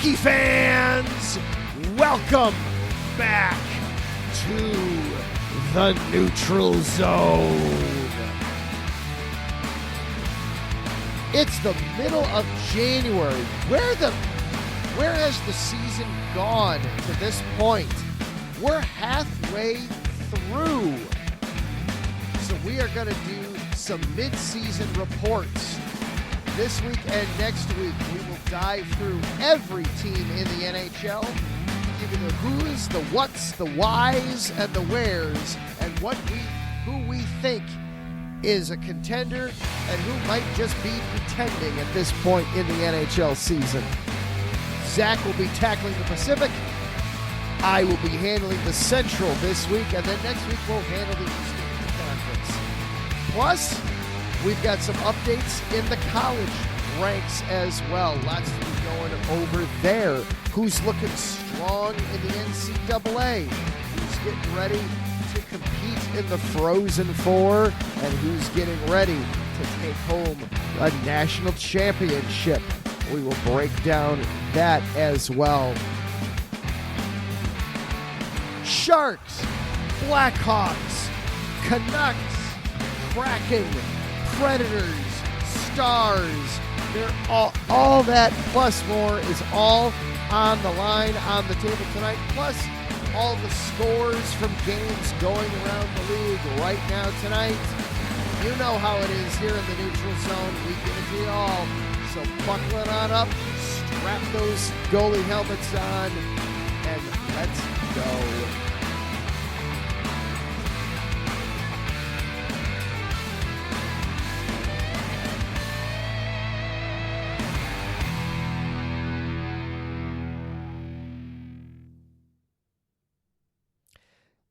Hockey fans, welcome back to the Neutral Zone. It's the middle of January. Where has the season gone to this point? We're halfway through. So we are going to do some mid-season reports. This week and next week, we will dive through every team in the NHL, give you the who's, the what's, the whys, and the wheres, and who we think is a contender and who might just be pretending at this point in the NHL season. Zach will be tackling the Pacific. I will be handling the Central this week, and then next week we'll handle the Eastern Conference. Plus, we've got some updates in the college ranks as well. Lots to be going over there. Who's looking strong in the NCAA? Who's getting ready to compete in the Frozen Four? And who's getting ready to take home a national championship? We will break down that as well. Sharks, Blackhawks, Canucks, Kraken, Predators, Stars, they're all that plus more is all on the line, on the table tonight, plus all the scores from games going around the league right now tonight. You know how it is here in the Neutral Zone. We give it to you all. So buckle it on up, strap those goalie helmets on, and let's go.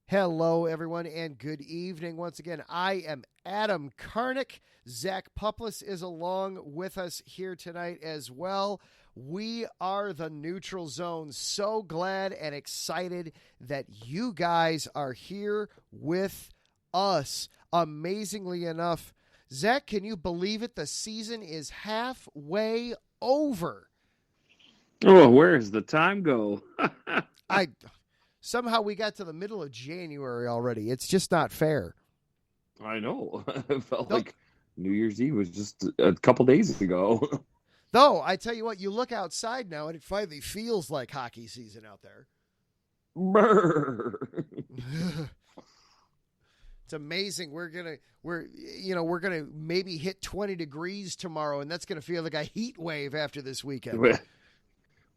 Hello, everyone, and good evening. Once again, I am Adam Karnick. Zach Puplis is along with us here tonight as well. We are the Neutral Zone. So glad and excited that you guys are here with us. Amazingly enough, Zach, can you believe it? The season is halfway over. Oh, where does the time go? Somehow we got to the middle of January already. It's just not fair. I know. It felt like New Year's Eve was just a couple days ago. Though, I tell you what, you look outside now and it finally feels like hockey season out there. Brr. It's amazing. We're gonna maybe hit 20 degrees tomorrow, and that's gonna feel like a heat wave after this weekend.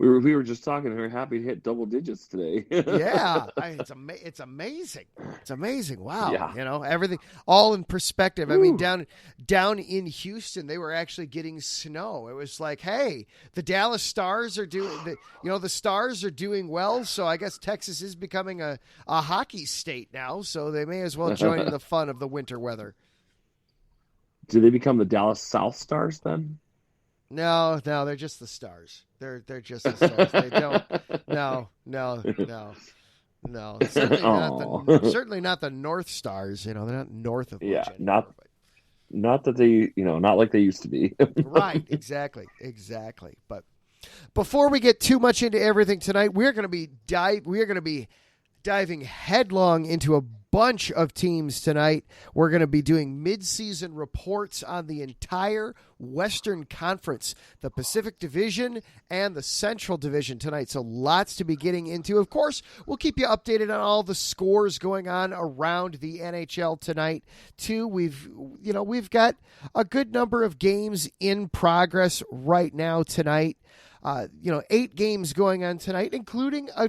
We were just talking, and we're happy to hit double digits today. Yeah, it's amazing. It's amazing. Wow, yeah. Everything all in perspective. Ooh. I mean, down in Houston, they were actually getting snow. It was like, hey, the Dallas Stars are the Stars are doing well. So I guess Texas is becoming a hockey state now. So they may as well join in the fun of the winter weather. Do they become the Dallas South Stars then? No, they're just the Stars. They're just the Stars. They don't. No. Certainly not the North Stars. They're not north of. Yeah, not that they. Not like they used to be. Right. Exactly. But before we get too much into everything tonight, we're going to be diving headlong into a bunch of teams tonight. We're going to be doing mid-season reports on the entire Western Conference, the Pacific Division and the Central Division tonight. So lots to be getting into. Of course, we'll keep you updated on all the scores going on around the NHL tonight too. We've got a good number of games in progress right now tonight. 8 games going on tonight, including a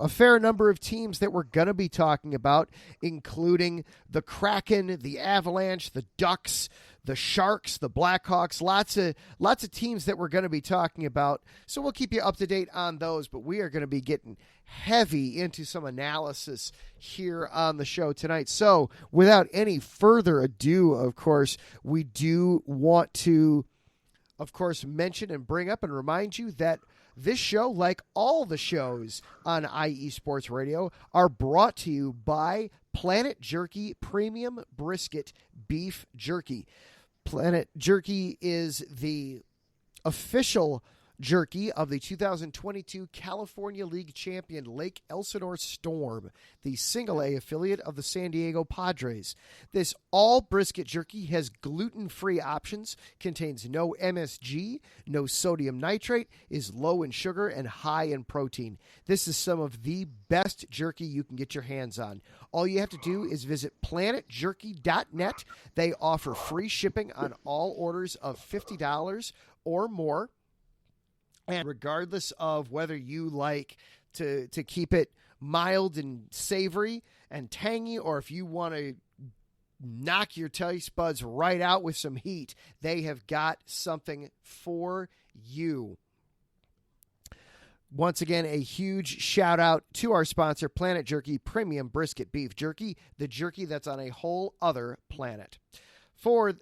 fair number of teams that we're going to be talking about, including the Kraken, the Avalanche, the Ducks, the Sharks, the Blackhawks, lots of teams that we're going to be talking about. So we'll keep you up to date on those, but we are going to be getting heavy into some analysis here on the show tonight. So without any further ado, of course, we do want to, of course, mention and bring up and remind you that this show, like all the shows on IE Sports Radio, are brought to you by Planet Jerky Premium Brisket Beef Jerky. Planet Jerky is the official jerky of the 2022 California League champion Lake Elsinore Storm, the single-A affiliate of the San Diego Padres. This all brisket jerky has gluten-free options, contains no MSG, no sodium nitrate, is low in sugar, and high in protein. This is some of the best jerky you can get your hands on. All you have to do is visit planetjerky.net. They offer free shipping on all orders of $50 or more. And regardless of whether you like to keep it mild and savory and tangy, or if you want to knock your taste buds right out with some heat, they have got something for you. Once again, a huge shout out to our sponsor, Planet Jerky Premium Brisket Beef Jerky, the jerky that's on a whole other planet.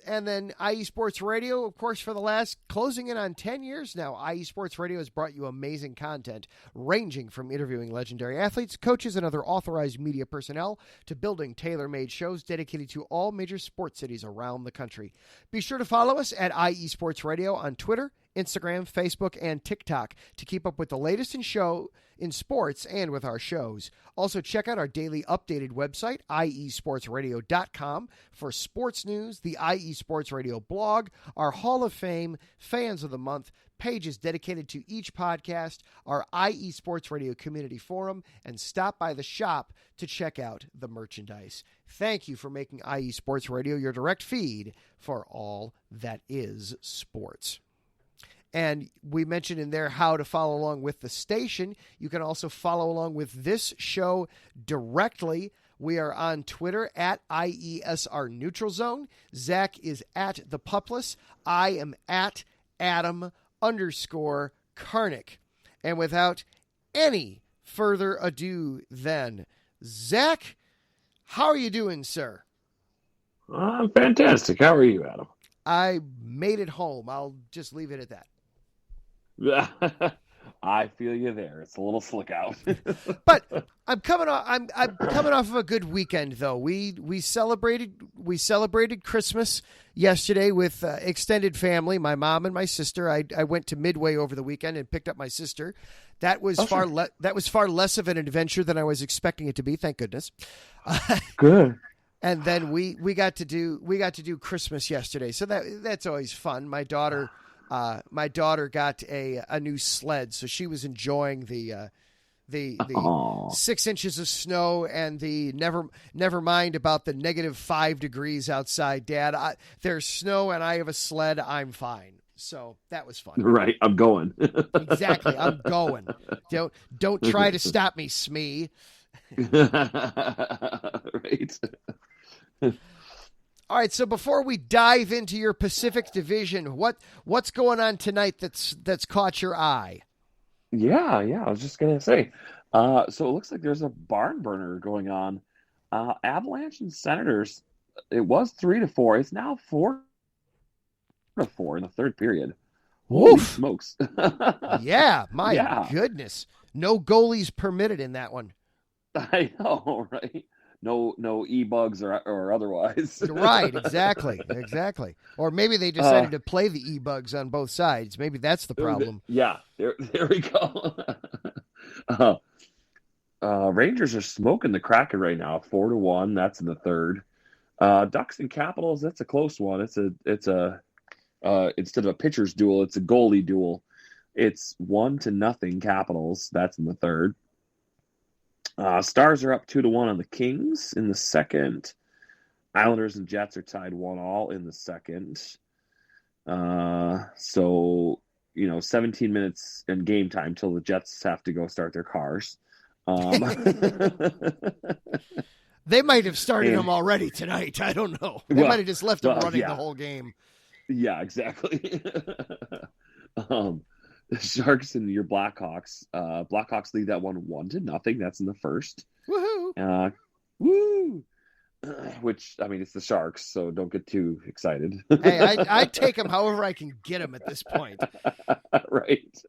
And then IE Sports Radio, of course, for the last closing in on 10 years now, IE Sports Radio has brought you amazing content ranging from interviewing legendary athletes, coaches, and other authorized media personnel to building tailor-made shows dedicated to all major sports cities around the country. Be sure to follow us at IE Sports Radio on Twitter, Instagram, Facebook, and TikTok to keep up with the latest in sports and with our shows. Also, check out our daily updated website, iesportsradio.com, for sports news, the IE Sports Radio blog, our Hall of Fame, Fans of the Month, pages dedicated to each podcast, our IE Sports Radio community forum, and stop by the shop to check out the merchandise. Thank you for making IE Sports Radio your direct feed for all that is sports. And we mentioned in there how to follow along with the station. You can also follow along with this show directly. We are on Twitter at IESR Neutral Zone. Zach is at The Pupless. I am at Adam_Karnick. And without any further ado then, Zach, how are you doing, sir? I'm fantastic. How are you, Adam? I made it home. I'll just leave it at that. I feel you there. It's a little slick out. But I'm coming off of a good weekend though. We celebrated Christmas yesterday with extended family, my mom and my sister. I went to Midway over the weekend and picked up my sister. That was far less of an adventure than I was expecting it to be, thank goodness. Good. And then we got to do Christmas yesterday. So that's always fun. My daughter got a new sled, so she was enjoying the 6 inches of snow and the never mind about the -5 degrees outside. Dad, there's snow and I have a sled. I'm fine. So that was fun. Right, I'm going. Exactly, I'm going. Don't try to stop me, Smee. Right. All right, so before we dive into your Pacific Division, what's going on tonight that's caught your eye? Yeah, I was just gonna say. So it looks like there's a barn burner going on. Avalanche and Senators. It was 3-4. It's now 4-4 in the third period. Holy smokes! Yeah, my goodness. No goalies permitted in that one. I know, right? No e-bugs or otherwise. Right, exactly. Or maybe they decided to play the e-bugs on both sides. Maybe that's the problem. Yeah, there we go. Rangers are smoking the Kraken right now, 4-1. That's in the third. Ducks and Capitals, that's a close one. It's a instead of a pitcher's duel, it's a goalie duel. It's 1-0 Capitals. That's in the third. Stars are up 2-1 on the Kings in the second. Islanders and Jets are tied 1-1 in the second. So 17 minutes in game time till the Jets have to go start their cars. They might have started them already tonight. I don't know. They might have just left them running the whole game. Yeah, exactly. The Sharks and your Blackhawks. Blackhawks lead that one 1-0. That's in the first. Woohoo! Woo! Which, I mean, it's the Sharks, so don't get too excited. Hey, I take them however I can get them at this point. Right.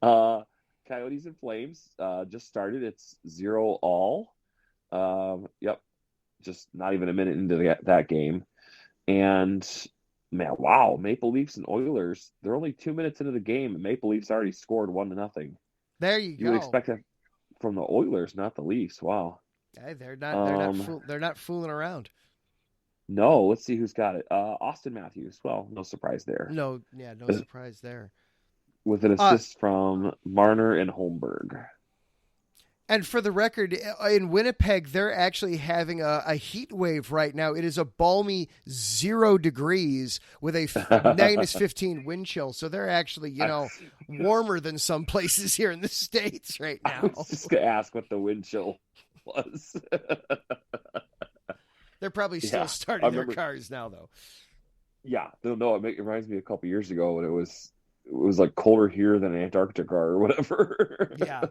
Coyotes and Flames just started. It's 0-0. Yep. Just not even a minute into that game. And Man, wow. Maple Leafs and Oilers, they're only 2 minutes into the game, and Maple Leafs already scored 1-0. There you You would go. expect that from the Oilers, not the Leafs. Wow. Hey, they're not. Um, They're not fooling around. no, let's see who's got it. Austin Matthews. Well, no surprise there. No, yeah, no surprise there. With an assist from Marner and Holmberg. And for the record, in Winnipeg, they're actually having a heat wave right now. It is a balmy 0 degrees with a -15 wind chill. So they're actually, warmer than some places here in the States right now. I was just going to ask what the wind chill was. They're probably still starting their cars now, though. Yeah. No, it reminds me a couple years ago when it was like colder here than Antarctica or whatever. Yeah.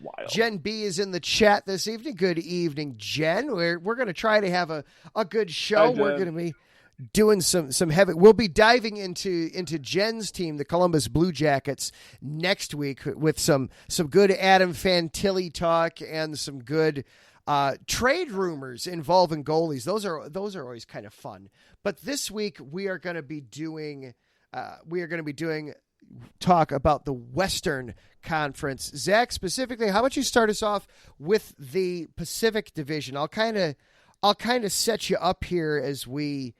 Wild. Jen B is in the chat this evening. Good evening, Jen. We're going to try to have a good show. We're going to be doing some heavy. We'll be diving into Jen's team, the Columbus Blue Jackets, next week with some good Adam Fantilli talk and some good trade rumors involving goalies. Those are always kind of fun. But this week we are going to be doing talk about the Western Conference. Zach, specifically, how about you start us off with the Pacific Division? I'll kind of set you up here as we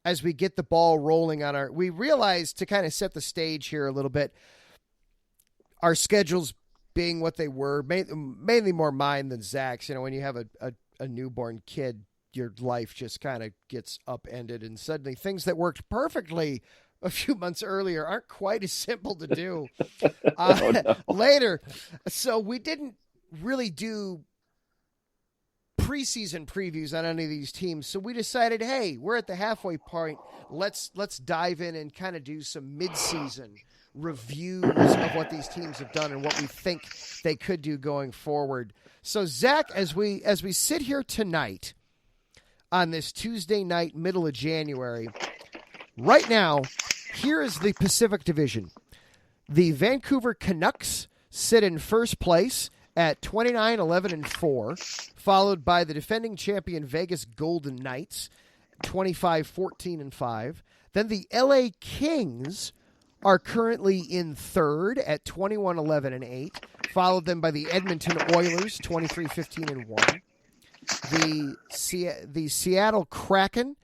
get the ball rolling on our. We realized to kind of set the stage here a little bit. Our schedules being what they were, mainly more mine than Zach's. When you have a newborn kid, your life just kind of gets upended, and suddenly things that worked perfectly a few months earlier aren't quite as simple to do later. So we didn't really do preseason previews on any of these teams. So we decided, hey, we're at the halfway point. Let's dive in and kind of do some midseason reviews of what these teams have done and what we think they could do going forward. So Zach, as we sit here tonight on this Tuesday night, middle of January, right now, here is the Pacific Division. The Vancouver Canucks sit in first place at 29-11-4, followed by the defending champion Vegas Golden Knights, 25-14-5. Then the LA Kings are currently in third at 21-11-8, followed then by the Edmonton Oilers, 23-15-1. The Seattle Kraken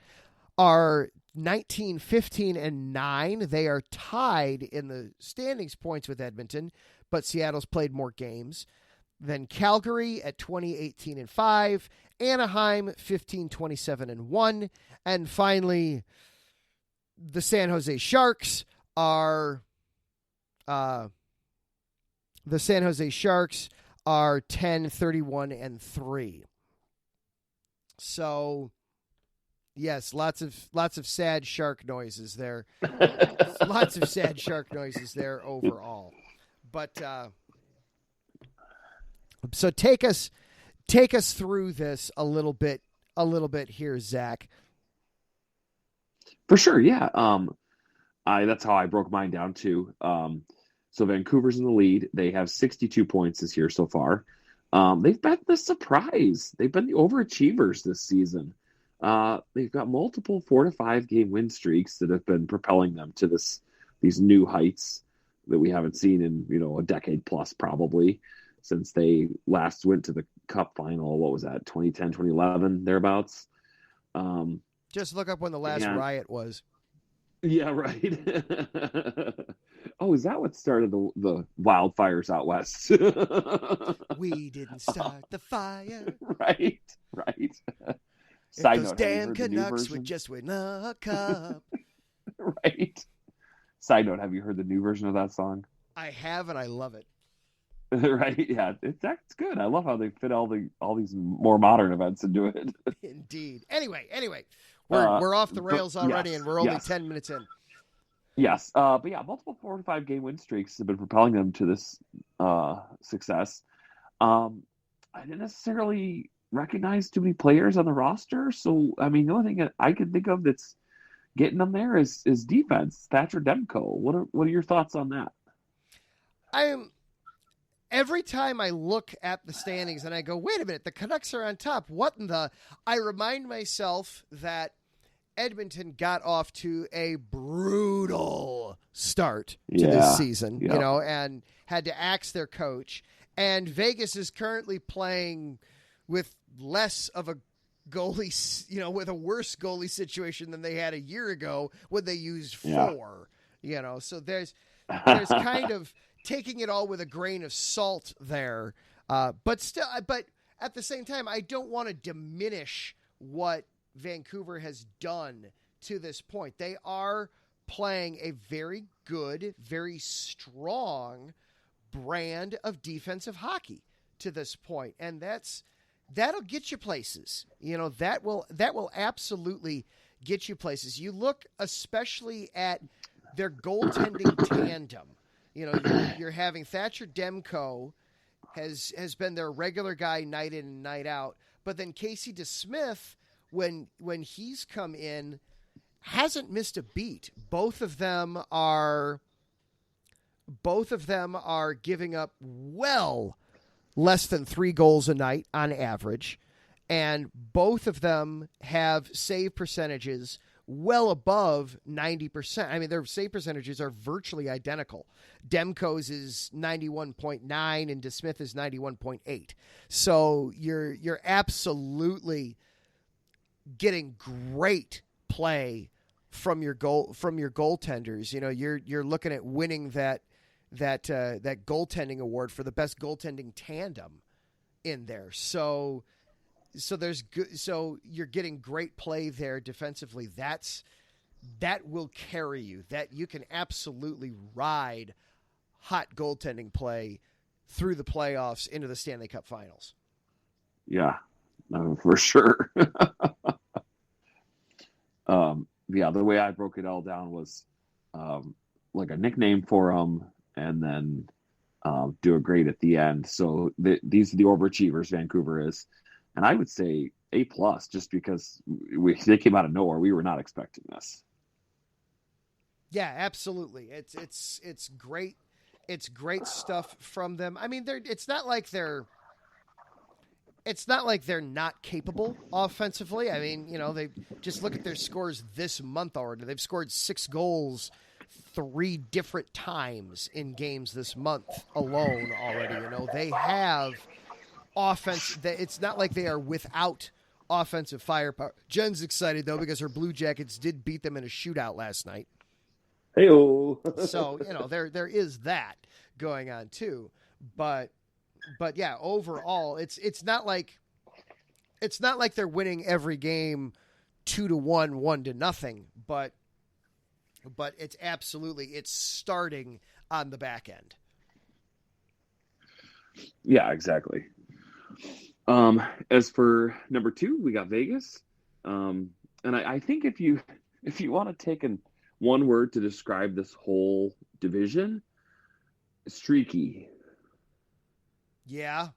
are 19-15-9. They are tied in the standings points with Edmonton, but Seattle's played more games. Then Calgary at 20-18-5, Anaheim 15-27-1, and finally the San Jose Sharks are 10-31-3. So yes, lots of sad shark noises there. Lots of sad shark noises there overall. But so take us through this a little bit here, Zach. For sure, yeah. That's how I broke mine down too. So Vancouver's in the lead. They have 62 points this year so far. They've been the surprise. They've been the overachievers this season. They've got multiple 4 to 5 game win streaks that have been propelling them to these new heights that we haven't seen in a decade plus, probably, since they last went to the Cup final. What was that, 2010, 2011, thereabouts? Just look up when the last riot was. Yeah, right. Oh, is that what started the wildfires out west? We didn't start the fire. Right. Side note, damn Canucks would just win a cup. Right. Side note, have you heard the new version of that song? I have, and I love it. Right? Yeah, it's good. I love how they fit all these more modern events into it. Indeed. Anyway, we're off the rails already, and we're only 10 minutes in. Yes, but yeah, multiple 4 to 5 game win streaks have been propelling them to this success. I didn't necessarily recognize too many players on the roster, so I mean, the only thing that I can think of that's getting them there is defense. Thatcher Demko. What are your thoughts on that? Every time I look at the standings and I go, wait a minute, the Canucks are on top. What in the? I remind myself that Edmonton got off to a brutal start to this season, and had to axe their coach. And Vegas is currently playing with less of a goalie, with a worse goalie situation than they had a year ago when they used 4. So there's kind of taking it all with a grain of salt there. But at the same time, I don't want to diminish what Vancouver has done to this point. They are playing a very good, very strong brand of defensive hockey to this point, and that'll get you places. That will absolutely get you places. You look especially at their goaltending tandem. You're having Thatcher Demko has been their regular guy night in and night out, but then Casey DeSmith, when he's come in, hasn't missed a beat. Both of them are giving up well less than 3 goals a night on average, and both of them have save percentages well above 90%. I mean, their save percentages are virtually identical. Demko's is 91.9 and DeSmith is 91.8. So you're absolutely getting great play from your goaltenders. You're looking at winning that goaltending award for the best goaltending tandem in there. So there's good. So you're getting great play there defensively. That will carry you. That you can absolutely ride hot goaltending play through the playoffs into the Stanley Cup Finals. Yeah, for sure. The way I broke it all down was like a nickname for them, and then do a grade at the end. So these are the overachievers, Vancouver is. And I would say A+, just because they came out of nowhere. We were not expecting this. Yeah, absolutely. It's great. It's great stuff from them. I mean, it's not like they're not capable offensively. I mean, they just look at their scores this month already. They've scored 6 goals 3 different times in games this month alone already. They have offense. It's not like they are without offensive firepower. Jen's excited, though, because her Blue Jackets did beat them in a shootout last night. Hey-o. So, there is that going on, too. But yeah, overall, it's not like they're winning every game 2-1, 1-0, but it's starting on the back end. Yeah, exactly. As for number 2, we got Vegas. And I think if you want to take one word to describe this whole division, streaky. Yeah.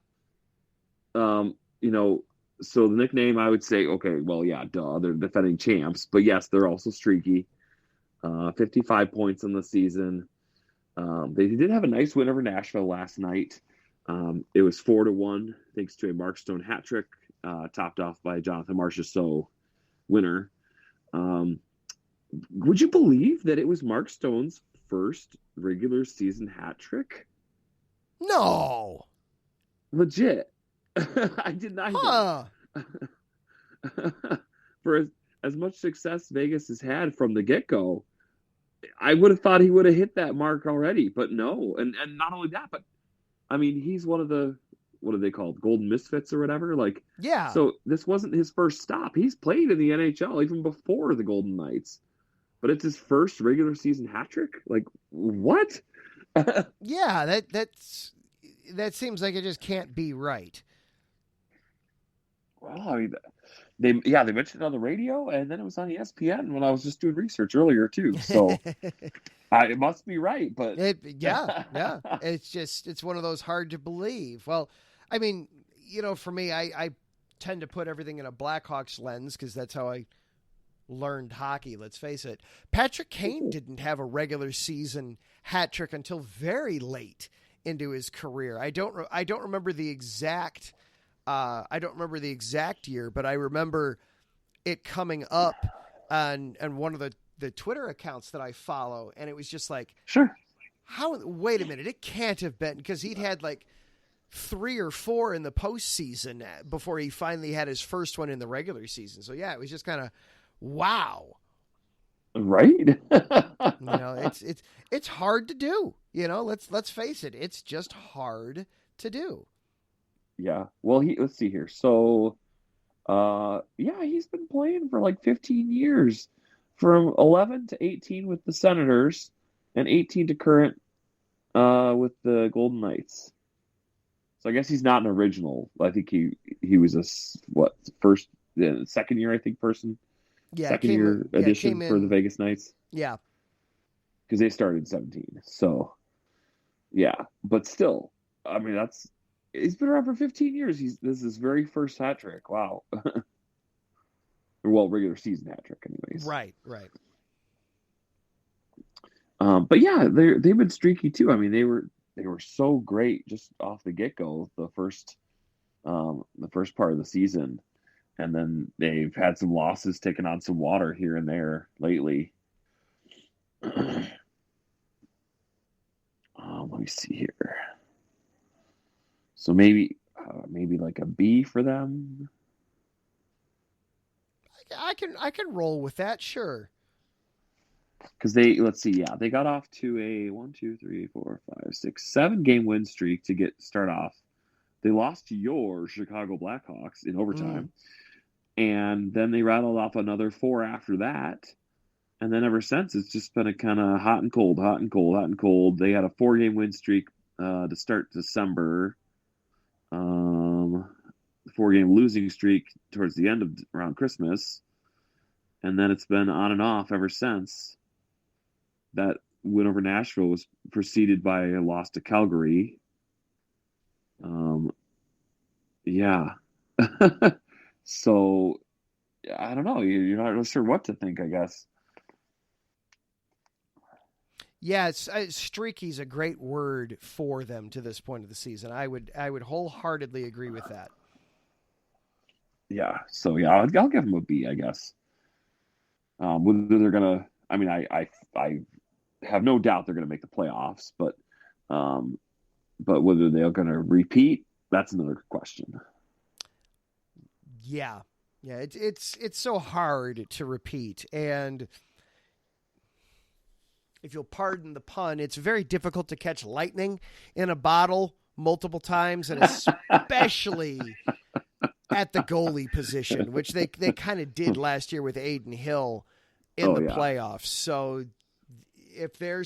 So the nickname, I would say, okay, well, yeah, duh, they're defending champs, but yes, they're also streaky. 55 points on the season. They did have a nice win over Nashville last night. It was 4-1 thanks to a Mark Stone hat trick, topped off by Jonathan Marchessault winner. Would you believe that it was Mark Stone's first regular season hat trick? No. Legit. I did not. For as much success Vegas has had from the get-go, I would have thought he would have hit that mark already, but no. And not only that, but I mean, he's one of the, what are they called? Golden Misfits or whatever. Like, yeah. So this wasn't his first stop. He's played in the NHL even before the Golden Knights, but it's his first regular season hat trick. Like, what? Yeah, that seems like it just can't be right. Well, I mean, they mentioned it on the radio, and then it was on ESPN when I was just doing research earlier too. So it must be right, but yeah, it's one of those hard to believe. Well, I mean, for me, I tend to put everything in a Blackhawks lens because that's how I learned hockey. Let's face it. Patrick Kane didn't have a regular season hat trick until very late into his career. I don't remember the exact. I don't remember the exact year, but I remember it coming up on one of the Twitter accounts that I follow, and it was just like, Sure. Wait a minute, it can't have been, because he'd had like 3 or 4 in the postseason before he finally had his first one in the regular season. So yeah, it was just kind of wow. Right? It's hard to do. Let's face it, it's just hard to do. Yeah. Well, let's see here. So, he's been playing for like 15 years, from 11 to 18 with the Senators, and 18 to current with the Golden Knights. So I guess he's not an original. I think he was second year, I think, person. Yeah, second year addition for the Vegas Knights. Yeah. Because they started in 17. So, yeah. But still, I mean, he's been around for 15 years. This is his very first hat trick. Wow. Well, regular season hat trick, anyways. Right. But yeah, they've been streaky too. I mean, they were so great just off the get go the first part of the season, and then they've had some losses, taking on some water here and there lately. Let me see here. So maybe like a B for them. I can roll with that, sure. Because they got off to a 7 game win streak to start off. They lost to your Chicago Blackhawks in overtime, and then they rattled off another 4 after that. And then ever since, it's just been a kind of hot and cold. They had a 4-game win streak to start December. 4-game losing streak towards the end of around Christmas, and then it's been on and off ever since. That win over Nashville was preceded by a loss to Calgary. Yeah. So I don't know. You're not really sure what to think, I guess. Yeah, streaky is a great word for them to this point of the season. I would wholeheartedly agree with that. Yeah. So yeah, I'll give them a B, I guess. Whether they're gonna, I mean, I have no doubt they're gonna make the playoffs, but whether they're gonna repeat, that's another question. Yeah, it's so hard to repeat, and if you'll pardon the pun, it's very difficult to catch lightning in a bottle multiple times, and especially at the goalie position, which they kind of did last year with Aiden Hill in the playoffs. So if they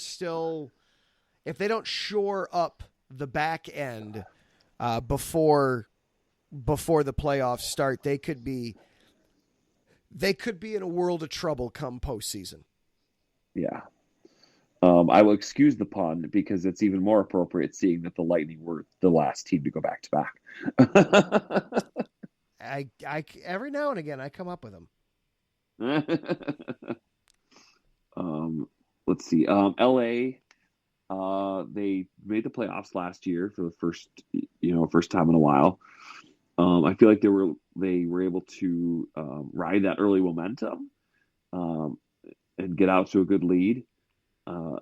don't shore up the back end before the playoffs start, they could be in a world of trouble come postseason. Yeah. I will excuse the pun because it's even more appropriate seeing that the Lightning were the last team to go back to back. I every now and again I come up with them. Let's see. LA, they made the playoffs last year for the first time in a while. I feel like they were able to ride that early momentum and get out to a good lead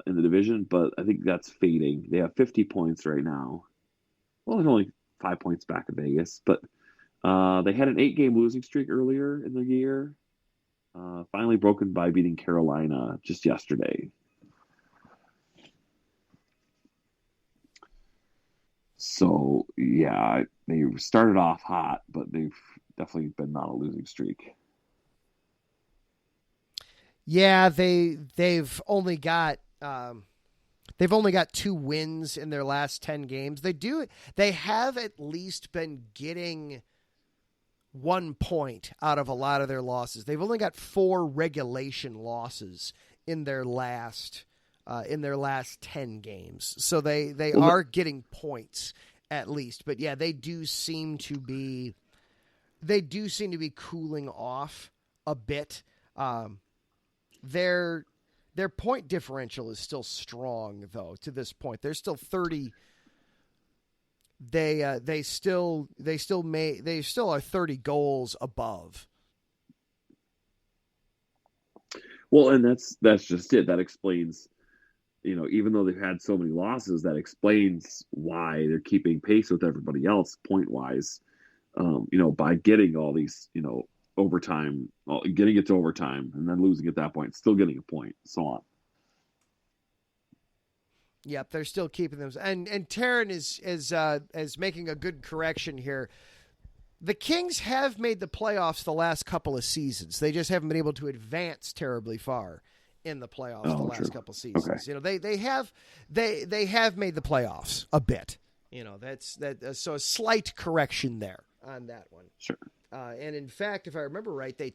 in the division, but I think that's fading. They have 50 points right now. Well, they're only 5 points back of Vegas, but they had an 8-game losing streak earlier in the year, finally broken by beating Carolina just yesterday. So, yeah, they started off hot, but they've definitely been on a losing streak. Yeah, they've only got 2 wins in their last 10 games. They have at least been getting 1 point out of a lot of their losses. They've only got 4 regulation losses in their last 10 games. So they are getting points at least. But yeah, they do seem to be cooling off a bit. Their point differential is still strong though to this point. They're still 30. They still are 30 goals above. Well, and that's just it. That explains, even though they've had so many losses, that explains why they're keeping pace with everybody else point wise. By getting all these, overtime, getting it to overtime, and then losing at that point, still getting a point, so on. Yep, they're still keeping them. And Taryn is making a good correction here. The Kings have made the playoffs the last couple of seasons. They just haven't been able to advance terribly far in the playoffs the last couple of seasons. Okay. They have made the playoffs a bit. So a slight correction there on that one. Sure. And in fact, if I remember right, they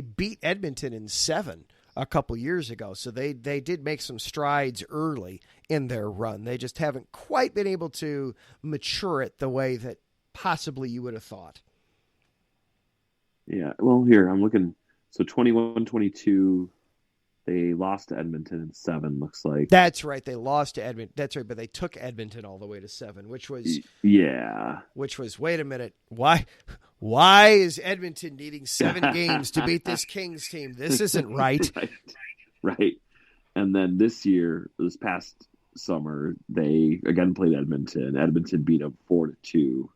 beat Edmonton in 7 a couple years ago. So they did make some strides early in their run. They just haven't quite been able to mature it the way that possibly you would have thought. Yeah. Well, here I'm looking. So 21-22, they lost to Edmonton in 7, looks like. That's right. They lost to Edmonton. That's right. But they took Edmonton all the way to 7, which was wait a minute. Why is Edmonton needing 7 games to beat this Kings team? This isn't right. Right. And then this past summer, they again played Edmonton. Edmonton beat them 4-2.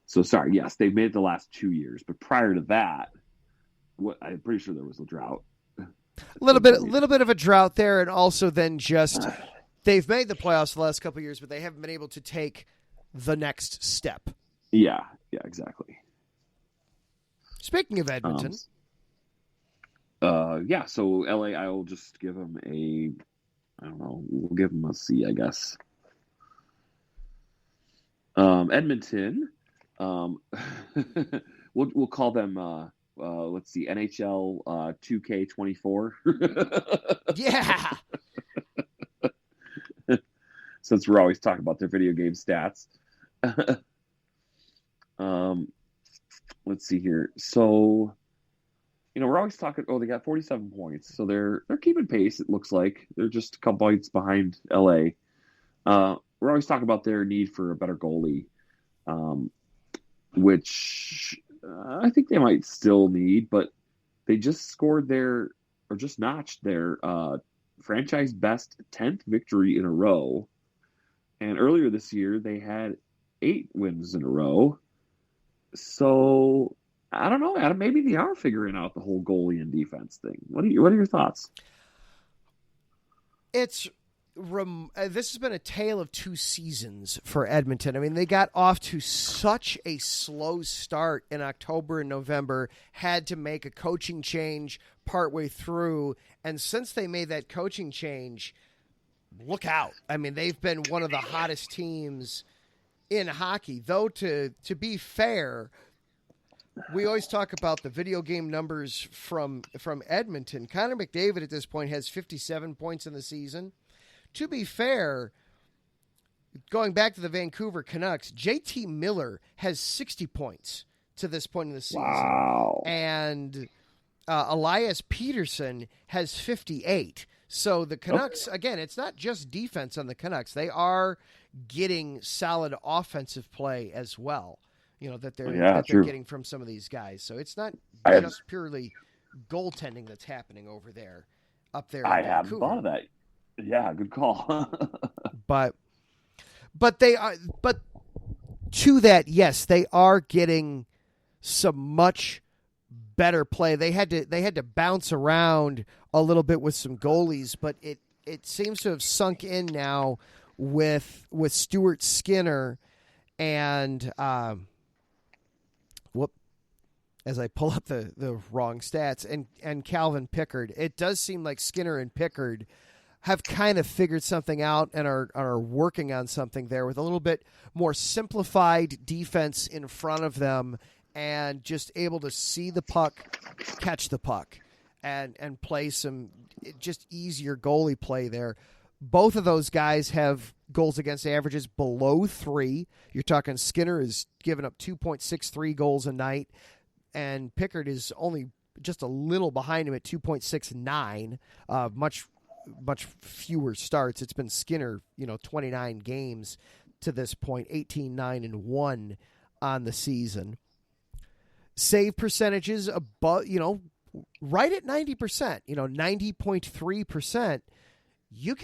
So sorry, yes, they've made it the last 2 years, but prior to that, I'm pretty sure there was a drought. A little bit of a drought there, and also then just they've made the playoffs the last couple of years, but they haven't been able to take the next step. Yeah, exactly. Speaking of Edmonton, so LA, I will just give them we'll give them a C, I guess. Edmonton, we'll call them. Let's see, NHL 2K24. Yeah. Since we're always talking about their video game stats. Let's see here. So, we're always talking. Oh, they got 47 points, so they're keeping pace. It looks like they're just a couple points behind LA. We're always talking about their need for a better goalie, which I think they might still need, but they just just notched their franchise best 10th victory in a row. And earlier this year, they had 8 wins in a row. So I don't know, Adam. Maybe they are figuring out the whole goalie and defense thing. What are your thoughts? This has been a tale of 2 seasons for Edmonton. I mean, they got off to such a slow start in October and November, had to make a coaching change partway through, and since they made that coaching change, look out. I mean, they've been one of the hottest teams in hockey. Though, to be fair, we always talk about the video game numbers from Edmonton. Connor McDavid at this point has 57 points in the season. To be fair, going back to the Vancouver Canucks, JT Miller has 60 points to this point in the season. Wow. And Elias Peterson has 58. So the Canucks, again, it's not just defense on the Canucks. They are getting solid offensive play as well, that they're getting from some of these guys. So it's not just purely goaltending that's happening over there, up there in Vancouver. Haven't thought of that. Yeah, good call. but to that, yes, they are getting some much better play. They had to bounce around a little bit with some goalies, but it seems to have sunk in now with Stuart Skinner and as I pull up the wrong stats and Calvin Pickard. It does seem like Skinner and Pickard have kind of figured something out and are working on something there with a little bit more simplified defense in front of them and just able to see the puck, catch the puck, and play some just easier goalie play there. Both of those guys have goals against averages below 3. You're talking Skinner is giving up 2.63 goals a night, and Pickard is only just a little behind him at 2.69, much fewer starts. It's been Skinner, 29 games to this point, 18-9-1 on the season. Save percentages above, right at 90%, 90.3%. You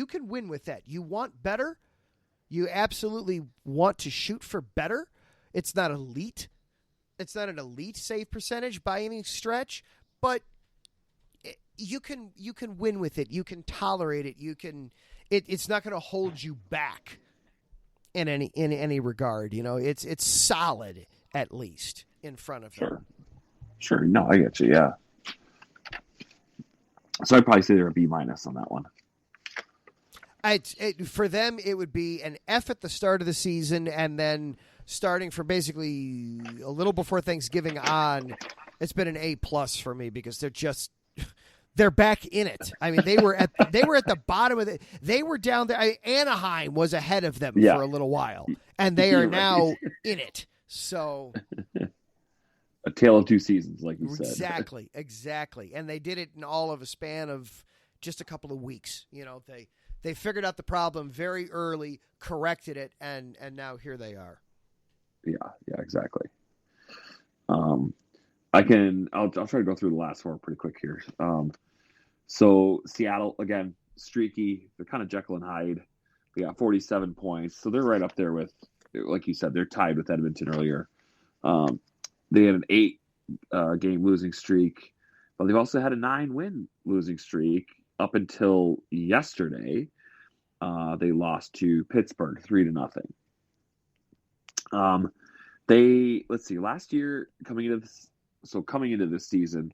can win with that. You want better. You absolutely want to shoot for better. It's not elite. It's not an elite save percentage by any stretch, but you can win with it. You can tolerate it. It's not going to hold you back in any regard. It's solid at least in front of them. Sure. No, I get you. Yeah. So I'd probably say they're a B- on that one. For them, it would be an F at the start of the season, and then starting from basically a little before Thanksgiving on, it's been an A+ for me because they're back in it. I mean, they were at the bottom of it. They were down there. Anaheim was ahead of them for a little while, and they are now in it. So a tale of two seasons, like you said. Exactly. And they did it in all of a span of just a couple of weeks. They figured out the problem very early, corrected it, and now here they are. Yeah, exactly. I'll try to go through the last four pretty quick here. So Seattle, again, streaky. They're kind of Jekyll and Hyde. They got 47 points. So they're right up there with, like you said, they're tied with Edmonton earlier. They had an 8-game losing streak, but they've also had a 9-win losing streak up until yesterday. They lost to Pittsburgh 3-0. Last year coming into this season,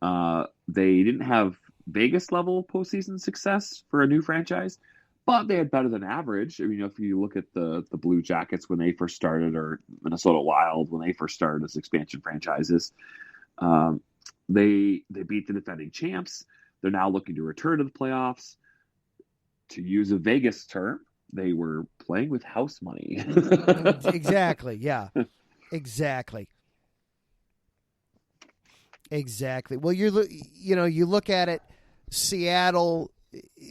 they didn't have Vegas level postseason success for a new franchise, but they had better than average. I mean, if you look at the Blue Jackets when they first started, or Minnesota Wild when they first started as expansion franchises, they beat the defending champs. They're now looking to return to the playoffs. To use a Vegas term, they were playing with house money. Exactly. Yeah. Exactly. Well, you look at it. Seattle,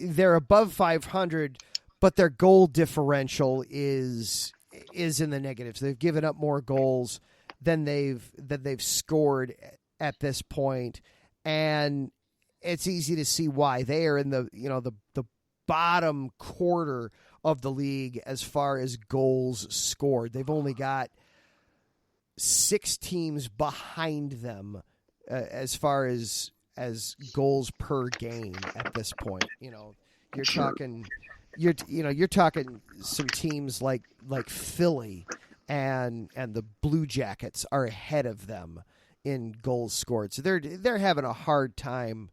they're above 500, but their goal differential is in the negatives. They've given up more goals than they've scored at this point, and it's easy to see why. They are in the bottom quarter of the league as far as goals scored. They've only got 6 teams behind them as far as goals per game at this point. You're talking some teams like Philly and the Blue Jackets are ahead of them in goals scored. So they're having a hard time.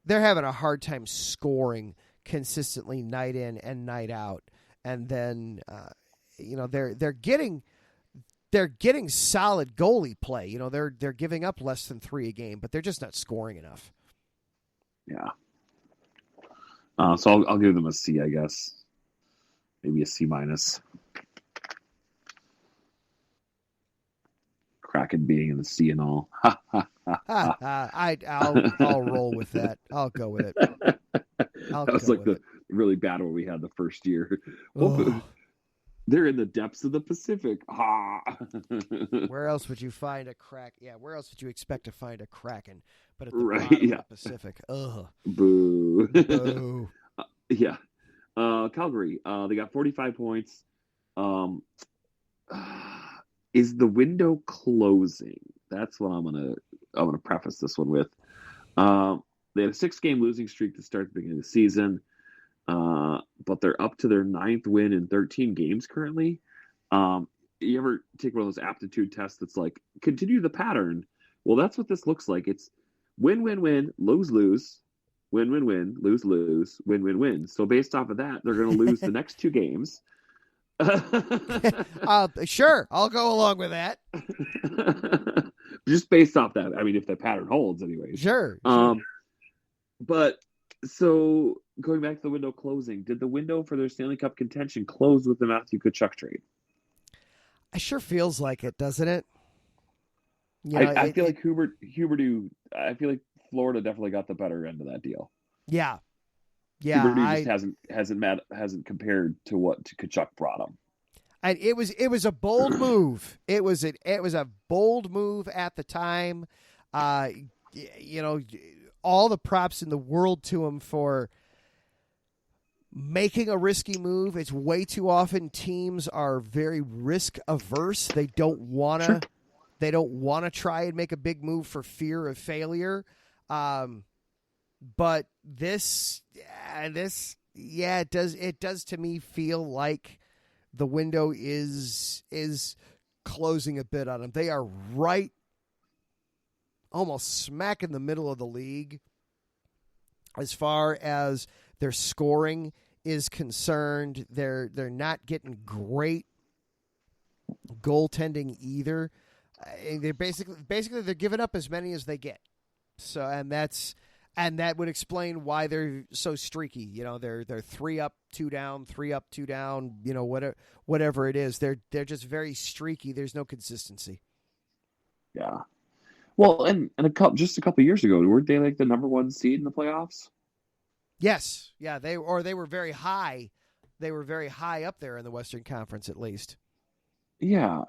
They're having a hard time scoring consistently night in and night out. And then they're getting solid goalie play. They're giving up less than 3 a game, but they're just not scoring enough. Yeah. So I'll give them a C, I guess. Maybe a C-. Kraken being in the C and all. I'll roll with that. I'll go with it. That was like the really bad one we had the first year. Oh. They're in the depths of the Pacific. Where else would you find a crack? Yeah, where else would you expect to find a Kraken? But at the bottom of the Pacific. Ugh. Boo. Boo. Yeah. Calgary. They got 45 points. Is the window closing? That's what I'm gonna preface this one with. They had a 6-game losing streak to start the beginning of the season. But they're up to their 9th win in 13 games currently. You ever take one of those aptitude tests that's like, continue the pattern? Well, that's what this looks like. It's win, win, win, lose, lose, win, win, win, lose, lose, win, win, win. So based off of that, they're going to lose the next 2 games. Sure, I'll go along with that. Just based off that. I mean, if the pattern holds anyway. Sure. But so going back to the window closing, did the window for their Stanley Cup contention close with the Matthew Tkachuk trade? It sure feels like it, doesn't it? I feel like I feel like Florida definitely got the better end of that deal. Yeah. Huberdeau just hasn't compared to what Tkachuk brought him. And it was a bold move. It was a bold move at the time. All the props in the world to him for making a risky move. It's way too often teams are very risk averse. They don't want to. Sure. They don't want to try and make a big move for fear of failure. But this, it does to me feel like the window is closing a bit on them. They are right, almost smack in the middle of the league as far as their scoring is concerned. They're not getting great goaltending either. They're basically they're giving up as many as they get. So and that would explain why they're so streaky. They're 3 up, 2 down, 3 up, 2 down. Whatever it is, they're just very streaky. There's no consistency. Yeah. Well, and just a couple years ago, weren't they like the number 1 seed in the playoffs? Yes. Yeah. They were very high. They were very high up there in the Western Conference, at least. Yeah.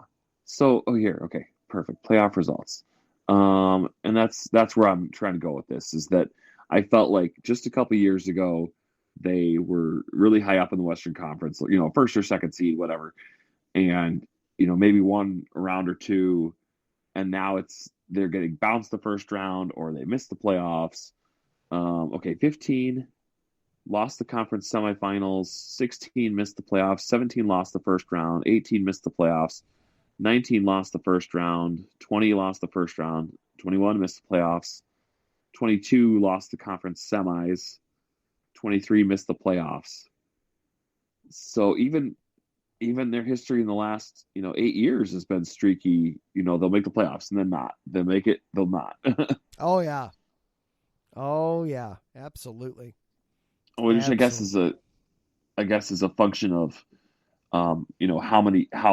So, okay, perfect. Playoff results. And that's where I'm trying to go with this, is that I felt like just a couple years ago, they were really high up in the Western Conference, first or second seed, whatever. And, maybe won a round or two. And now they're getting bounced the first round, or they missed the playoffs. 15 lost the conference semifinals, 16 missed the playoffs, 17 lost the first round, 18 missed the playoffs, 19 lost the first round, 20 lost the first round, 21 missed the playoffs, 22 lost the conference semis, 23 missed the playoffs. So even their history in the last 8 years has been streaky. They'll make the playoffs and then not. They'll make it, they'll not. Oh yeah, absolutely. Which I guess is a function of how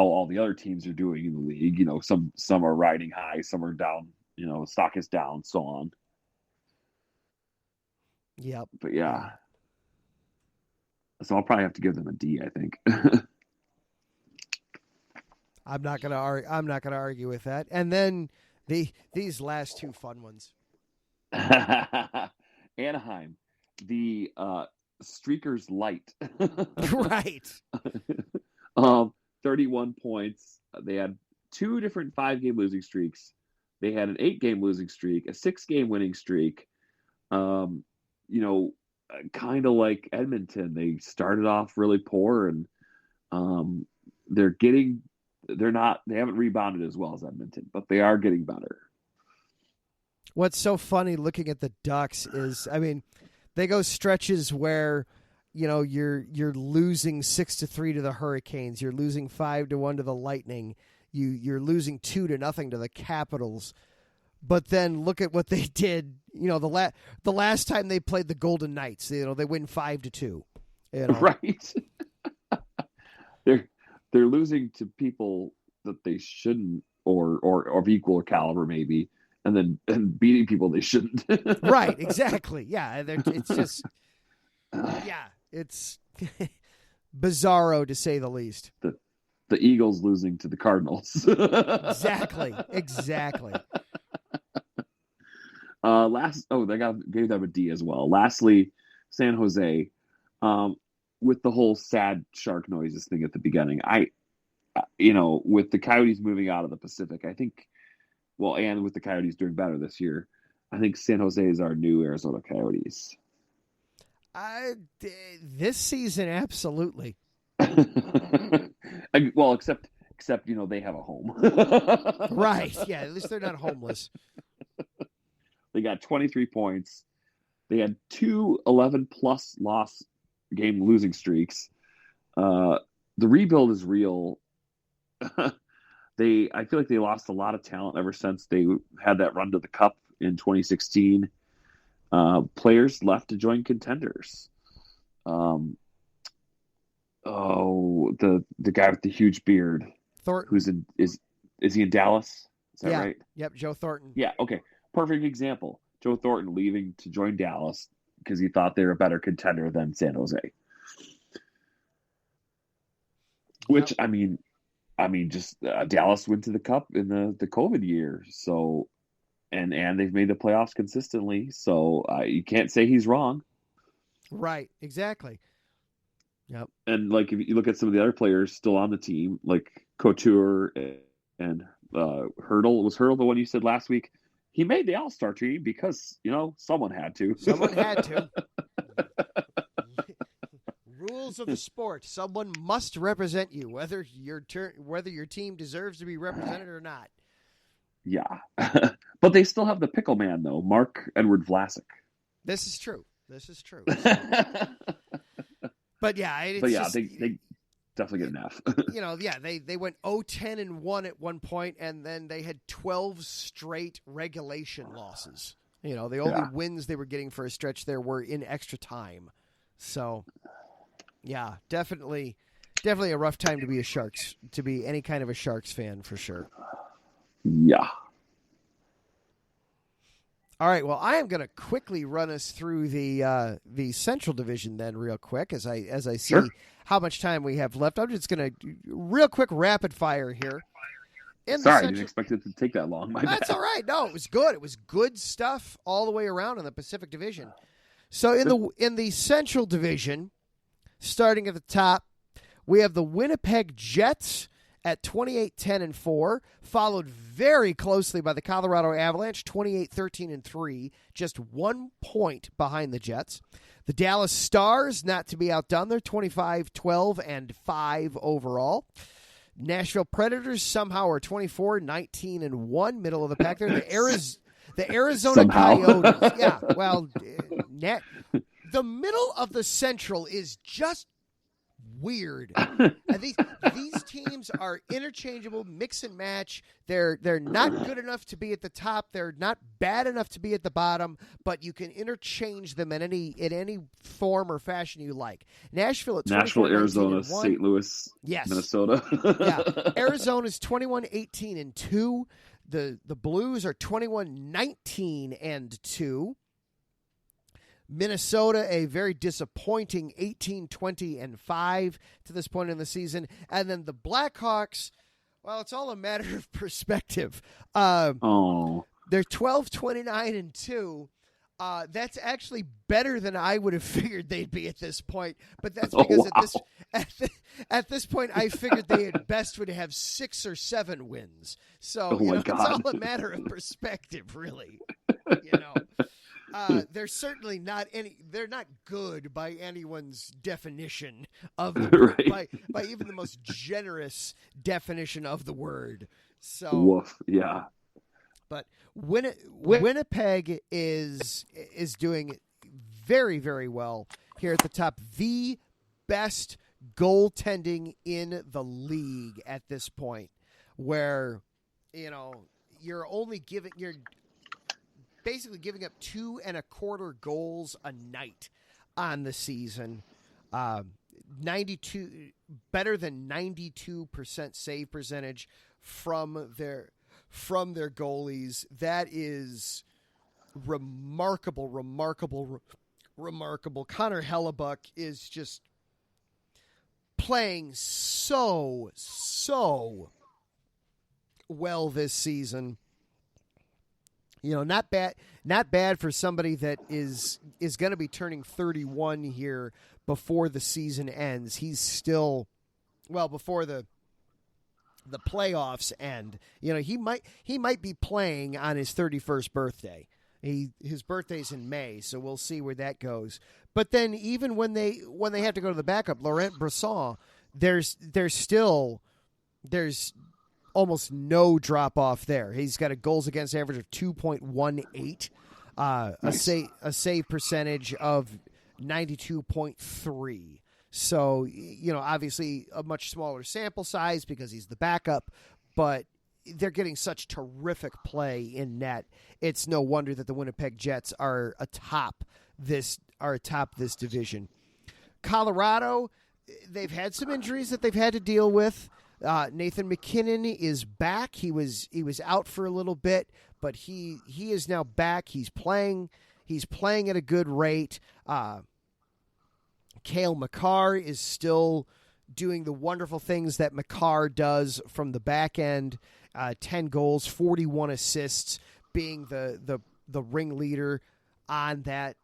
all the other teams are doing in the league. Some are riding high, some are down. Stock is down, so on. Yep. But yeah, so I'll probably have to give them a D, I think. I'm not gonna argue with that. And then these last 2 fun ones. Anaheim, the Streakers Light. Right. 31 points. They had 2 different 5-game losing streaks. They had an 8-game losing streak, a 6-game winning streak. Kind of like Edmonton. They started off really poor, and they haven't rebounded as well as Edmonton, but they are getting better. What's so funny looking at the Ducks is, they go stretches where, you're losing 6-3 to the Hurricanes, you're losing 5-1 to the Lightning, you're losing 2-0 to the Capitals, but then look at what they did. The last time they played the Golden Knights, they win 5-2. Right. They're losing to people that they shouldn't, or of equal caliber maybe. And beating people they shouldn't. Right, exactly. Yeah, it's just, it's bizarro to say the least. The Eagles losing to the Cardinals. Exactly. Gave them a D as well. Lastly, San Jose, with the whole sad shark noises thing at the beginning. With the Coyotes moving out of the Pacific, I think. Well, and with the Coyotes doing better this year, I think San Jose is our new Arizona Coyotes. This season, absolutely. Well, except they have a home. Right. Yeah. At least they're not homeless. They got 23 points. They had 2 11-plus loss game losing streaks. The rebuild is real. I feel like they lost a lot of talent ever since they had that run to the Cup in 2016. Players left to join contenders. The guy with the huge beard, Thornton, is he in Dallas? Is that right? Yep, Joe Thornton. Yeah. Okay. Perfect example. Joe Thornton leaving to join Dallas because he thought they were a better contender than San Jose. Which, I mean, just Dallas went to the Cup in the COVID year, so and they've made the playoffs consistently. So you can't say he's wrong. Right. Exactly. Yep. And like if you look at some of the other players still on the team, like Couture and Hurdle, was Hurdle the one you said last week? He made the All-Star team because someone had to. Someone had to. Rules of the sport. Someone must represent you, whether your team deserves to be represented or not. Yeah, but they still have the pickle man though, Mark Edward Vlasic. This is true. But yeah, they definitely get an F. They went 0-10-1 at one point, and then they had 12 straight regulation losses. The only wins they were getting for a stretch there were in extra time. So, yeah, definitely a rough time to be any kind of a Sharks fan for sure. Yeah. All right. Well, I am going to quickly run us through the Central Division then, real quick, as I see how much time we have left. I'm just going to real quick rapid fire here. Sorry, I didn't expect it to take that long. That's all right. No, it was good. It was good stuff all the way around in the Pacific Division. So in the Central Division, starting at the top, we have the Winnipeg Jets at 28-10-4, followed very closely by the Colorado Avalanche, 28-13-3, just 1 point behind the Jets. The Dallas Stars, not to be outdone, they're 25-12-5 overall. Nashville Predators somehow are 24-19-1, middle of the pack there. The Arizona Coyotes, yeah, well, the middle of the Central is just weird. These teams are interchangeable, mix and match. They're not good enough to be at the top. They're not bad enough to be at the bottom, but you can interchange them in any form or fashion you like. Nashville, Arizona, St. Louis, yes. Minnesota. Yeah, Arizona's 21-18-2. The Blues are 21-19-2. Minnesota, a very disappointing 18-20-5 to this point in the season. And then the Blackhawks, well, it's all a matter of perspective. They're 12-29-2. That's actually better than I would have figured they'd be at this point. But that's because at this point, I figured they at best would have 6 or 7 wins. So it's all a matter of perspective, really. They're certainly not they're not good by anyone's definition of the word, by even the most generous definition of the word. So, woof, yeah. But Winnipeg is doing very, very well here at the top. The best goaltending in the league at this point, where you're basically giving up 2.25 goals a night on the season. 92 better than 92% save percentage from their goalies. That is remarkable. Connor Hellebuck is just playing so well this season. Not bad for somebody that is going to be turning 31 here before the season ends. He's still, before the playoffs end. He might be playing on his 31st birthday. His birthday's in May, so we'll see where that goes. But then even when they have to go to the backup, Laurent Brossoit, there's almost no drop off there. He's got a goals against average of 2.18, a save percentage of 92.3. So, obviously a much smaller sample size because he's the backup, but they're getting such terrific play in net. It's no wonder that the Winnipeg Jets are atop this division. Colorado, they've had some injuries that they've had to deal with. Nathan McKinnon is back. He was out for a little bit, but he is now back. He's playing at a good rate. Cale Makar is still doing the wonderful things that McCarr does from the back end. 10 goals, 41 assists, being the ringleader on that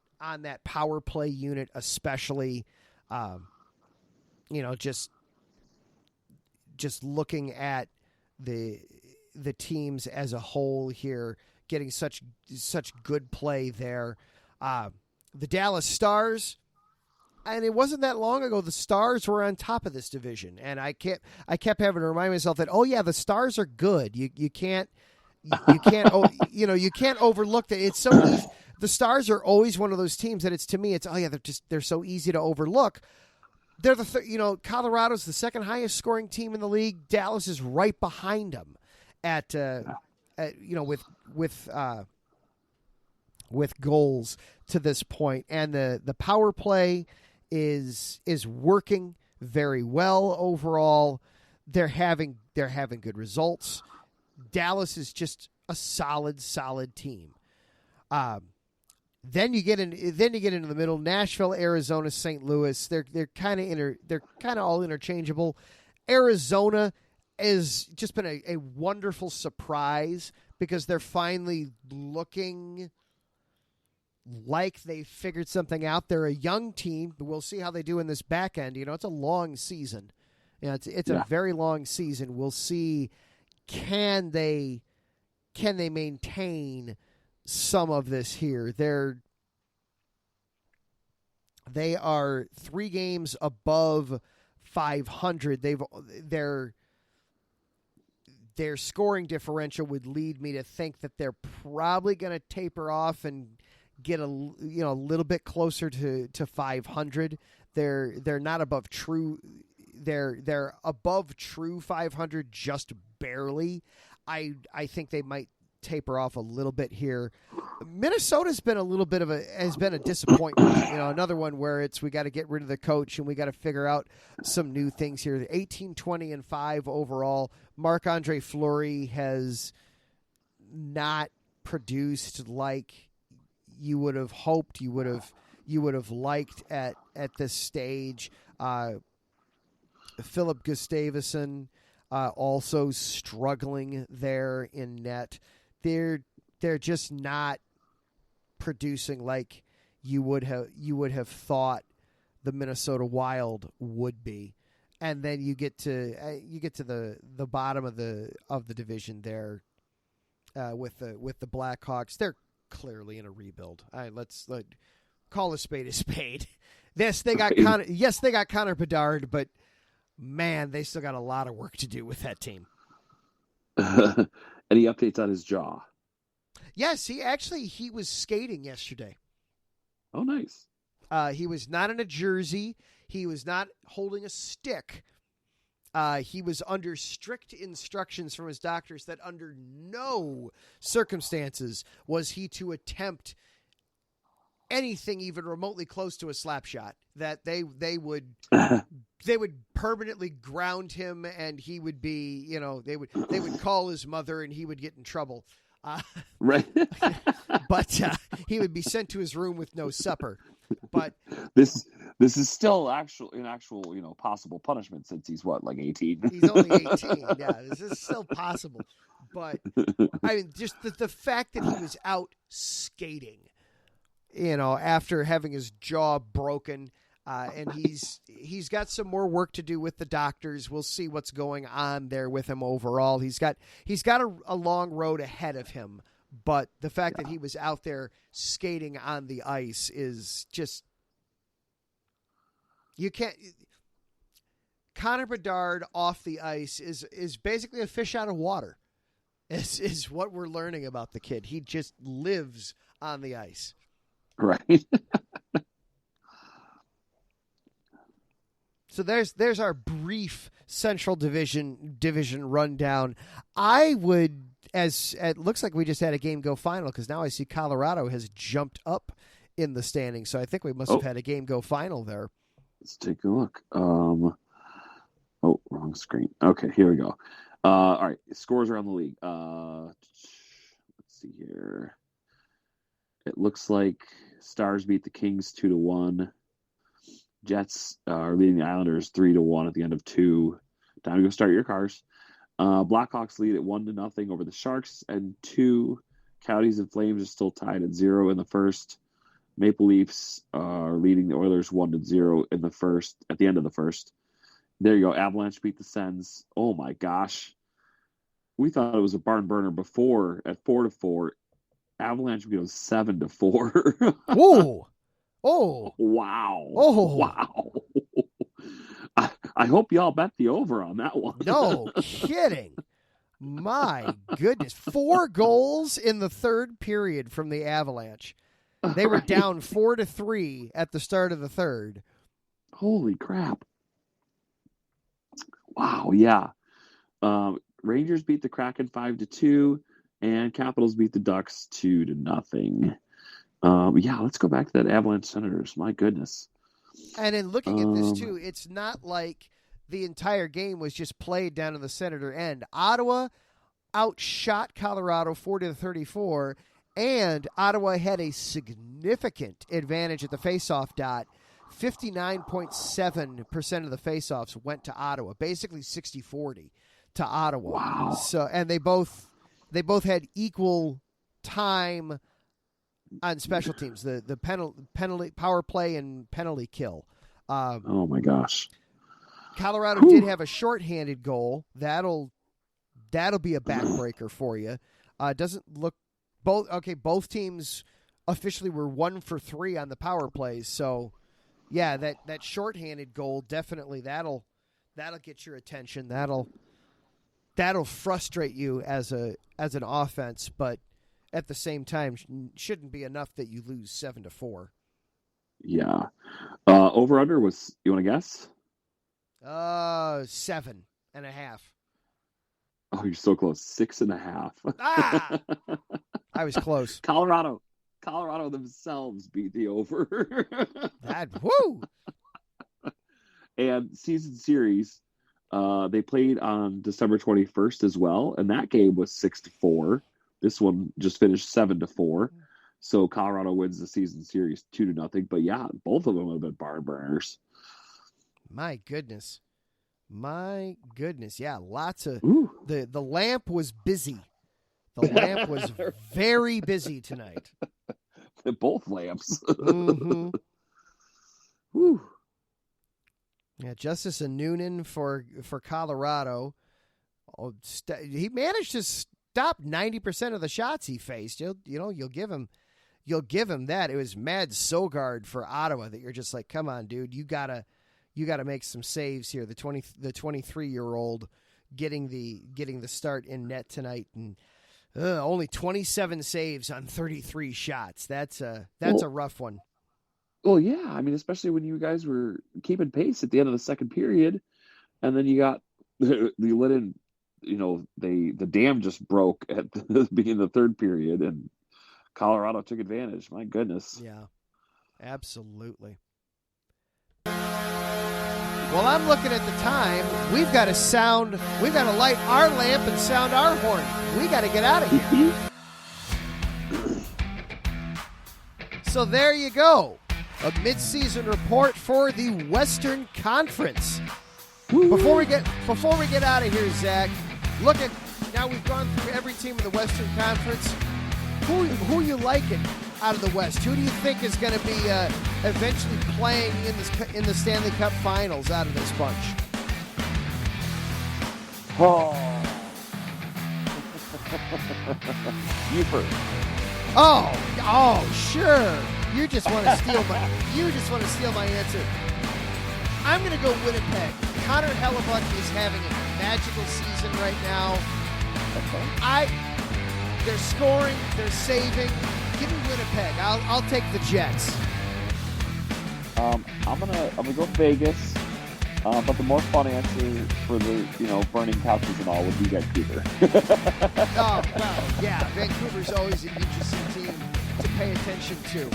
power play unit, especially. Just looking at the teams as a whole here, getting such good play there. The Dallas Stars, and it wasn't that long ago the Stars were on top of this division, and I kept having to remind myself that the Stars are good. You can't you can't overlook that. It's so easy. The Stars are always one of those teams that they're so easy to overlook. They're Colorado's the second highest scoring team in the league. Dallas is right behind them with goals to this point, and the power play is working very well overall. They're having good results. Dallas is just a solid team. Then you get into the middle. Nashville, Arizona, St. Louis. They're kind of all interchangeable. Arizona has just been a wonderful surprise because they're finally looking like they figured something out. They're a young team, but we'll see how they do in this back end. It's a long season. It's a very long season. We'll see can they maintain some of this here. They are 3 games above 500. Their scoring differential would lead me to think that they're probably going to taper off and get a little bit closer to 500. They're not above true. They're above true 500 just barely. I think they might taper off a little bit here. Minnesota's been a disappointment. Another one where we got to get rid of the coach and we got to figure out some new things here. 18, 20, and 5 overall. Marc-Andre Fleury has not produced like you would have hoped. You would have liked at this stage. Philip Gustavsson also struggling there in net. They're just not producing like you would have thought the Minnesota Wild would be. And then you get to the bottom of the division there with the Blackhawks. They're clearly in a rebuild. Let's call a spade a spade. They got Connor Bedard, but man, they still got a lot of work to do with that team. Any updates on his jaw? Yes, he was skating yesterday. Oh, nice. He was not in a jersey. He was not holding a stick. He was under strict instructions from his doctors that under no circumstances was he to attempt anything even remotely close to a slap shot. That they would permanently ground him, and he would be, they would call his mother, and he would get in trouble. Right. But he would be sent to his room with no supper. But this is still actual possible punishment since he's like 18. He's only 18. Yeah, this is still possible. But I mean, just the fact that he was out skating, after having his jaw broken, and he's got some more work to do with the doctors. We'll see what's going on there with him overall. He's got a long road ahead of him, but the fact that he was out there skating on the ice is just, you can't. Connor Bedard off the ice is basically a fish out of water. Is what we're learning about the kid. He just lives on the ice. Right. So there's our brief Central Division rundown. I would, as it looks like we just had a game go final, because now I see Colorado has jumped up in the standings. So I think we must have had a game go final there. Let's take a look. Wrong screen. Okay, here we go. All right, scores around the league. Let's see here. It looks like Stars beat the Kings 2-1. Jets are leading the Islanders 3-1 at the end of 2. Time to go start your cars. Blackhawks lead at 1-0 over the Sharks and 2. Coyotes and Flames are still tied at 0 in the first. Maple Leafs are leading the Oilers 1-0 in the first. At the end of the first, there you go. Avalanche beat the Sens. Oh my gosh, we thought it was a barn burner before at 4-4. Avalanche beat them 7-4. Whoa! Oh! Wow! Oh! Wow! I hope y'all bet the over on that one. No kidding. My goodness. 4 goals in the third period from the Avalanche. They were down 4-3 at the start of the third. Holy crap. Wow, yeah. Rangers beat the Kraken 5-2, and Capitals beat the Ducks 2-0. Yeah, let's go back to that Avalanche Senators. My goodness. And in looking at this, too, it's not like the entire game was just played down to the Senator end. Ottawa outshot Colorado 40-34, and Ottawa had a significant advantage at the faceoff dot. 59.7% of the faceoffs went to Ottawa, basically 60-40 to Ottawa. Wow. So, and they both had equal time on special teams, the penalty, power play, and penalty kill. Oh my gosh! Colorado did have a shorthanded goal. That'll be a backbreaker for you. Doesn't look both teams officially were 1 for 3 on the power plays. So yeah, that shorthanded goal definitely that'll get your attention. That'll frustrate you as an offense, but at the same time, shouldn't be enough that you lose 7-4. Yeah. Over under was, you want to guess? 7.5. Oh, you're so close. 6.5. Ah! I was close. Colorado themselves beat the over. Woo! And season series, they played on December 21st as well, and that game was 6-4. This one just finished 7-4. So Colorado wins the season series 2-0. But yeah, both of them have been barn burners. My goodness. Yeah, lots of the lamp was busy. The lamp was very busy tonight. Both lamps. Mm-hmm. Woo. Yeah, Justice Noonan for Colorado. He managed to stop 90% of the shots he faced. You'll give him that. It was Mad Sogard for Ottawa that you're just like, come on, dude, you gotta make some saves here. The 23-year-old getting the start in net tonight, and only 27 saves on 33 shots. That's a rough one. Well, yeah, I mean, especially when you guys were keeping pace at the end of the second period, and then you got the let in. The dam just broke at the beginning of the third period, and Colorado took advantage. My goodness. Yeah, absolutely. Well, I'm looking at the time. We've got to light our lamp and sound our horn. We got to get out of here. So there you go. A midseason report for the Western Conference. Woo. Before we get out of here, Zach, now we've gone through every team in the Western Conference. Who you liking out of the West? Who do you think is going to be eventually playing in the Stanley Cup Finals out of this bunch? Oh, you first. Oh, sure. You just want to steal my answer. I'm going to go Winnipeg. Connor Hellebuck is having a magical season right now. Okay. They're scoring, they're saving. Give me Winnipeg. I'll take the Jets. I'm gonna go Vegas. But the more fun answer for the burning couches and all would be Vancouver. Oh well, yeah. Vancouver's always an interesting team to pay attention to.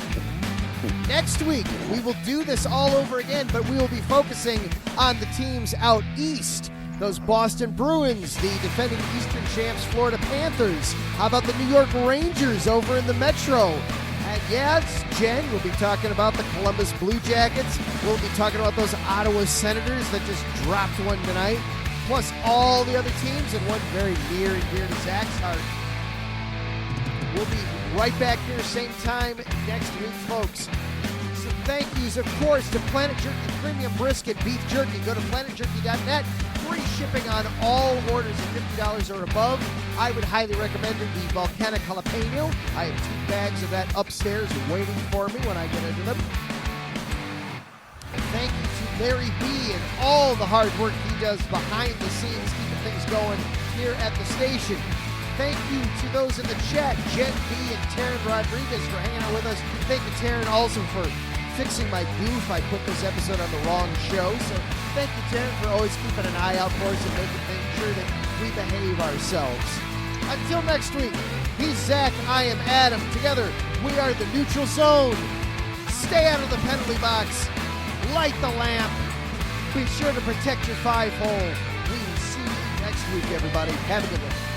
Next week we will do this all over again, but we will be focusing on the teams out east. Those Boston Bruins, the defending Eastern champs Florida Panthers. How about the New York Rangers over in the Metro? And yes, Jen, we'll be talking about the Columbus Blue Jackets. We'll be talking about those Ottawa Senators that just dropped one tonight, plus all the other teams and one very near and dear to Zach's heart. We'll be right back here, same time next week, folks. So thank yous, of course, to Planet Jerky Premium Brisket Beef Jerky. Go to planetjerky.net. Free shipping on all orders of $50 or above. I would highly recommend the Volcanic Jalapeno. I have 2 bags of that upstairs waiting for me when I get into them. And thank you to Larry B. and all the hard work he does behind the scenes, keeping things going here at the station. Thank you to those in the chat, Jen B. and Taryn Rodriguez, for hanging out with us. Thank you, Taryn, also for fixing my goof. I put this episode on the wrong show. So thank you, Taryn, for always keeping an eye out for us and making sure that we behave ourselves. Until next week, he's Zach, I am Adam. Together, we are the Neutral Zone. Stay out of the penalty box. Light the lamp. Be sure to protect your 5-hole. We will see you next week, everybody. Have a good one.